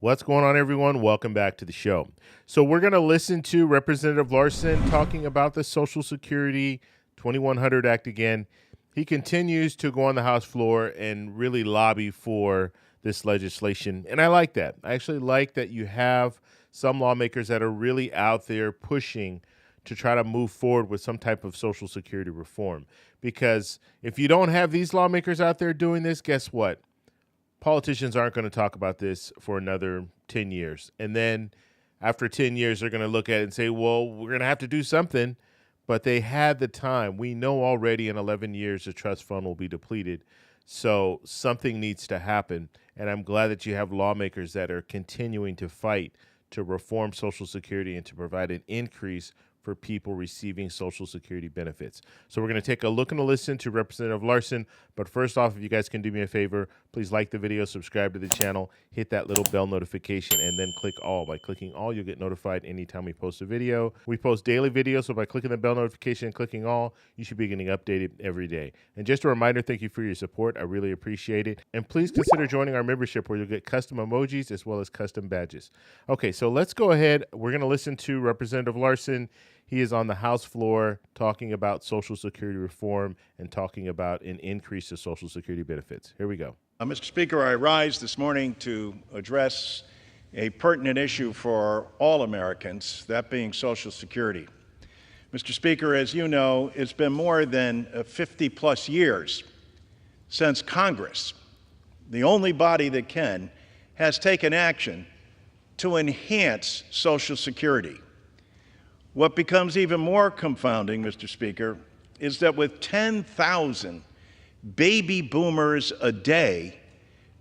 What's going on, everyone? Welcome back to the show. So, we're going to listen to Representative Larson talking about the Social Security 2100 Act again. He continues to go on the House floor and really lobby for this legislation. And I like that. I actually like that you have some lawmakers that are really out there pushing to try to move forward with some type of Social Security reform. Because if you don't have these lawmakers out there doing this, guess what? Politicians aren't going to talk about this for another 10 years. And then after 10 years, they're going to look at it and say, well, we're going to have to do something. But they had the time. We know already in 11 years, the trust fund will be depleted. So something needs to happen. And I'm glad that you have lawmakers that are continuing to fight to reform Social Security and to provide an increase for people receiving Social Security benefits. So we're going to take a look and a listen to Representative Larson. But first off, if you guys can do me a favor, please like the video, subscribe to the channel, hit that little bell notification, and then click all. By clicking all, you'll get notified anytime we post a video. We post daily videos, so by clicking the bell notification and clicking all, you should be getting updated every day. And just a reminder, thank you for your support. I really appreciate it. And please consider joining our membership where you'll get custom emojis as well as custom badges. Okay, so let's go ahead. We're going to listen to Representative Larson. He is on the House floor talking about Social Security reform and talking about an increase to Social Security benefits. Here we go. Mr. Speaker, I rise this morning to address a pertinent issue for all Americans, that being Social Security. Mr. Speaker, as you know, it's been more than 50-plus years since Congress, the only body that can, has taken action to enhance Social Security. What becomes even more confounding, Mr. Speaker, is that with 10,000 baby boomers a day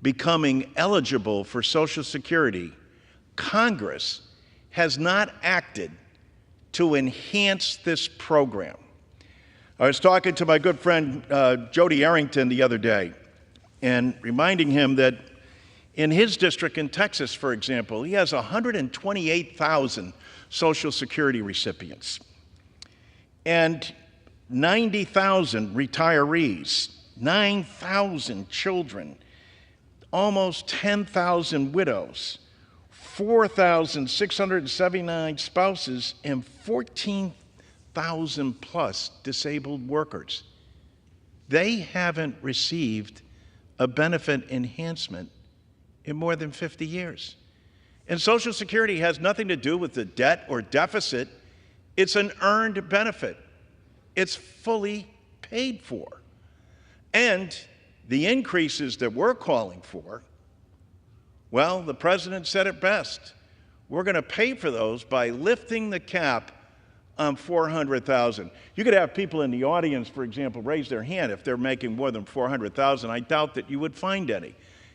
becoming eligible for Social Security, Congress has not acted to enhance this program. I was talking to my good friend Jody Arrington the other day and reminding him that in his district in Texas, for example, he has 128,000 Social Security recipients and 90,000 retirees, 9,000 children, almost 10,000 widows, 4,679 spouses, and 14,000 plus disabled workers. They haven't received a benefit enhancement in more than 50 years. And Social Security has nothing to do with the debt or deficit. It's an earned benefit. It's fully paid for. And the increases that we're calling for, well, the president said it best. We're going to pay for those by lifting the cap on $400,000. You could have people in the audience, for example, raise their hand if they're making more than $400,000. I doubt that you would find any.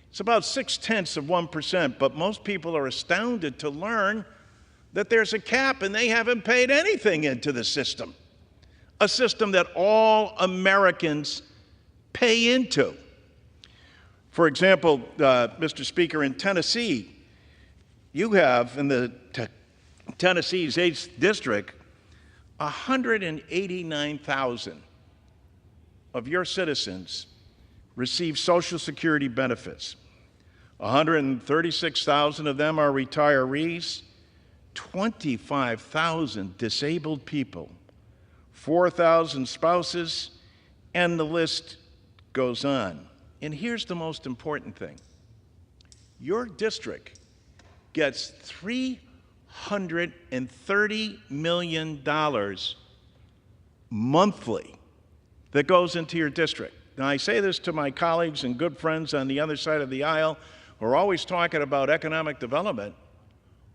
It's about 0.6%, but most people are astounded to learn that there's a cap and they haven't paid anything into the system, a system that all Americans pay into. For example, Mr. Speaker, in Tennessee, you have in the Tennessee's 8th District, 189,000 of your citizens receive Social Security benefits. 136,000 of them are retirees, 25,000 disabled people, 4,000 spouses, and the list goes on. And here's the most important thing. Your district gets $330 million monthly that goes into your district. Now, I say this to my colleagues and good friends on the other side of the aisle who are always talking about economic development.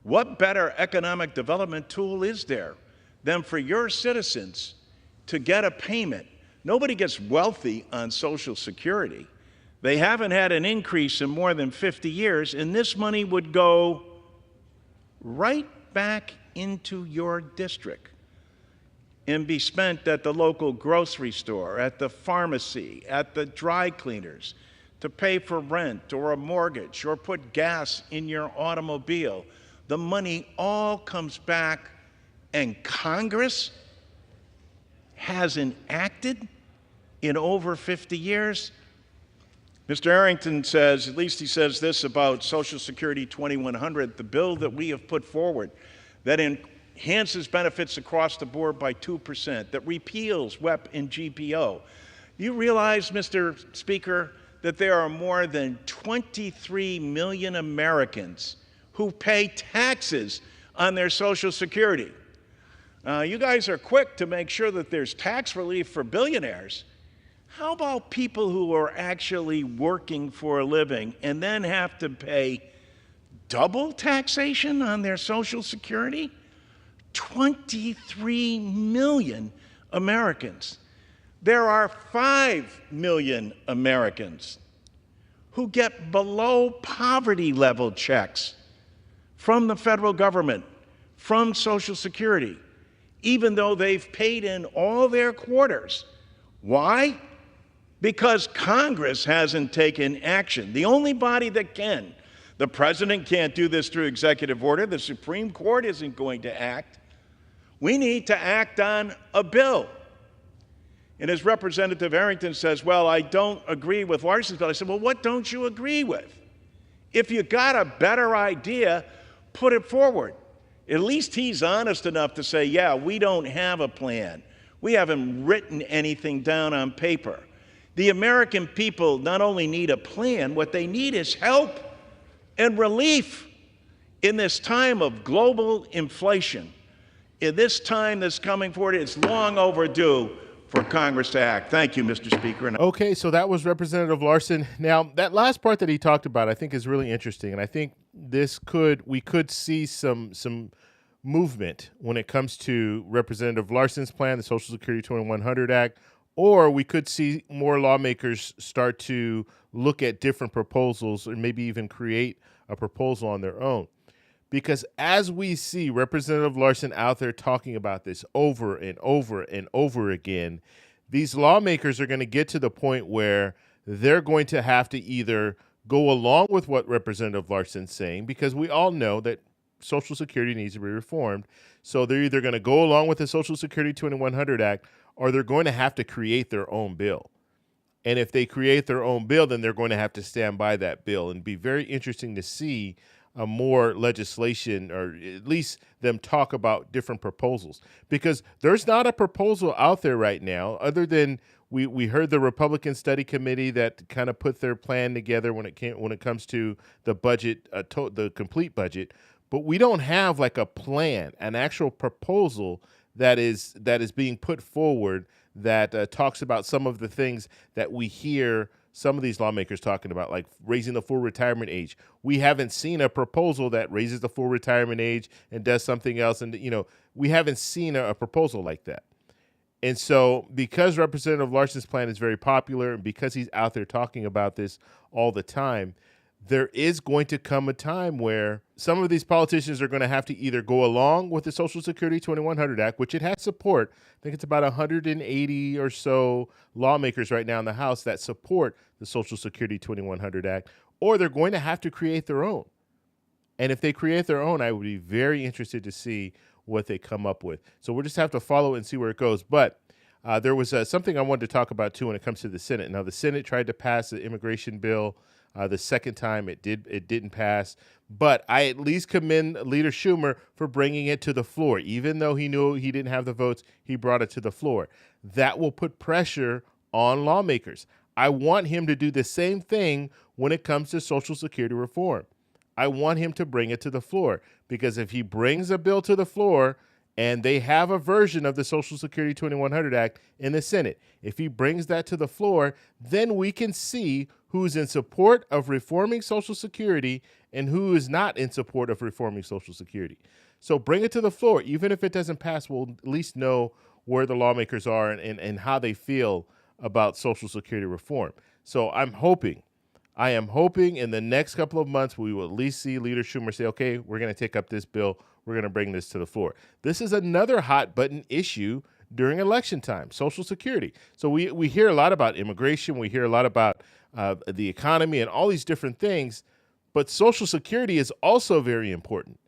What better economic development tool is there than for your citizens to get a payment? Nobody gets wealthy on Social Security. They haven't had an increase in more than 50 years, and this money would go right back into your district and be spent at the local grocery store, at the pharmacy, at the dry cleaners, to pay for rent or a mortgage or put gas in your automobile. The money all comes back, and Congress hasn't acted in over 50 years. Mr. Arrington says, at least he says this about Social Security 2100, the bill that we have put forward that enhances benefits across the board by 2%, that repeals WEP and GPO. You realize, Mr. Speaker, that there are more than 23 million Americans who pay taxes on their Social Security. You guys are quick to make sure that there's tax relief for billionaires. How about people who are actually working for a living and then have to pay double taxation on their Social Security? 23 million Americans. There are 5 million Americans who get below poverty level checks from the federal government, from Social Security, even though they've paid in all their quarters. Why? Because Congress hasn't taken action. The only body that can. The president can't do this through executive order. The Supreme Court isn't going to act. We need to act on a bill. And as Representative Arrington says, well, I don't agree with Larson's bill. I said, well, what don't you agree with? If you got a better idea, put it forward. At least he's honest enough to say, yeah, we don't have a plan. We haven't written anything down on paper. The American people not only need a plan, what they need is help and relief in this time of global inflation. In this time that's coming forward, it's long overdue for Congress to act. Thank you, Mr. Speaker. Okay, so that was Representative Larson. Now, that last part that he talked about, I think, is really interesting, and I think we could see some movement when it comes to Representative Larson's plan, the Social Security 2100 Act, or we could see more lawmakers start to look at different proposals and maybe even create a proposal on their own. Because as we see Representative Larson out there talking about this over and over and over again, these lawmakers are going to get to the point where they're going to have to either go along with what Representative Larson's saying, because we all know that Social Security needs to be reformed. So they're either going to go along with the Social Security 2100 Act, or they're going to have to create their own bill. And if they create their own bill, then they're going to have to stand by that bill. And be very interesting to see more legislation, or at least them talk about different proposals, because there's not a proposal out there right now other than we heard the Republican Study Committee that kind of put their plan together when it comes to the budget, the complete budget, but we don't have like a plan, an actual proposal that is being put forward that talks about some of the things that we hear some of these lawmakers talking about, like raising the full retirement age. We haven't seen a proposal that raises the full retirement age and does something else. And, we haven't seen a proposal like that. And so because Representative Larson's plan is very popular and because he's out there talking about this all the time, there is going to come a time where some of these politicians are going to have to either go along with the Social Security 2100 Act, which it has support. I think it's about 180 or so lawmakers right now in the House that support the Social Security 2100 Act, or they're going to have to create their own. And if they create their own, I would be very interested to see what they come up with. So we'll just have to follow it and see where it goes. But there was something I wanted to talk about, too, when it comes to the Senate. Now, the Senate tried to pass the immigration bill. The second time it didn't pass, but I at least commend Leader Schumer for bringing it to the floor. Even though he knew he didn't have the votes, he brought it to the floor. That will put pressure on lawmakers. I want him to do the same thing when it comes to Social Security reform. I want him to bring it to the floor, because if he brings a bill to the floor and they have a version of the Social Security 2100 Act in the Senate, if he brings that to the floor, then we can see who's in support of reforming Social Security and who is not in support of reforming Social Security. So bring it to the floor. Even if it doesn't pass, we'll at least know where the lawmakers are and how they feel about Social Security reform. So I am hoping in the next couple of months we will at least see Leader Schumer say, okay, we're going to take up this bill. We're going to bring this to the floor. This is another hot button issue during election time, Social Security. So we hear a lot about immigration. We hear a lot about the economy and all these different things, but Social Security is also very important.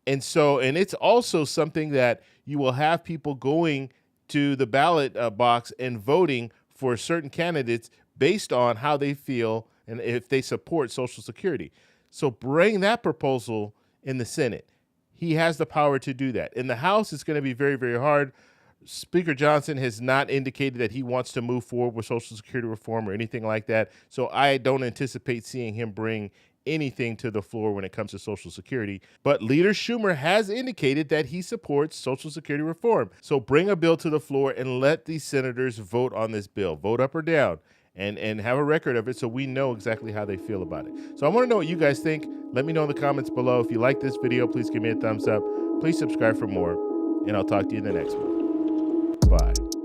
And it's also something that you will have people going to the ballot box and voting for certain candidates based on how they feel and if they support Social Security. So bring that proposal in the Senate. He has the power to do that. In the House, it's going to be very, very hard. Speaker Johnson has not indicated that he wants to move forward with Social Security reform or anything like that. So I don't anticipate seeing him bring anything to the floor when it comes to Social Security. But Leader Schumer has indicated that he supports Social Security reform. So bring a bill to the floor and let these senators vote on this bill. Vote up or down and have a record of it so we know exactly how they feel about it. So I want to know what you guys think. Let me know in the comments below. If you like this video, please give me a thumbs up. Please subscribe for more, and I'll talk to you in the next one. Bye.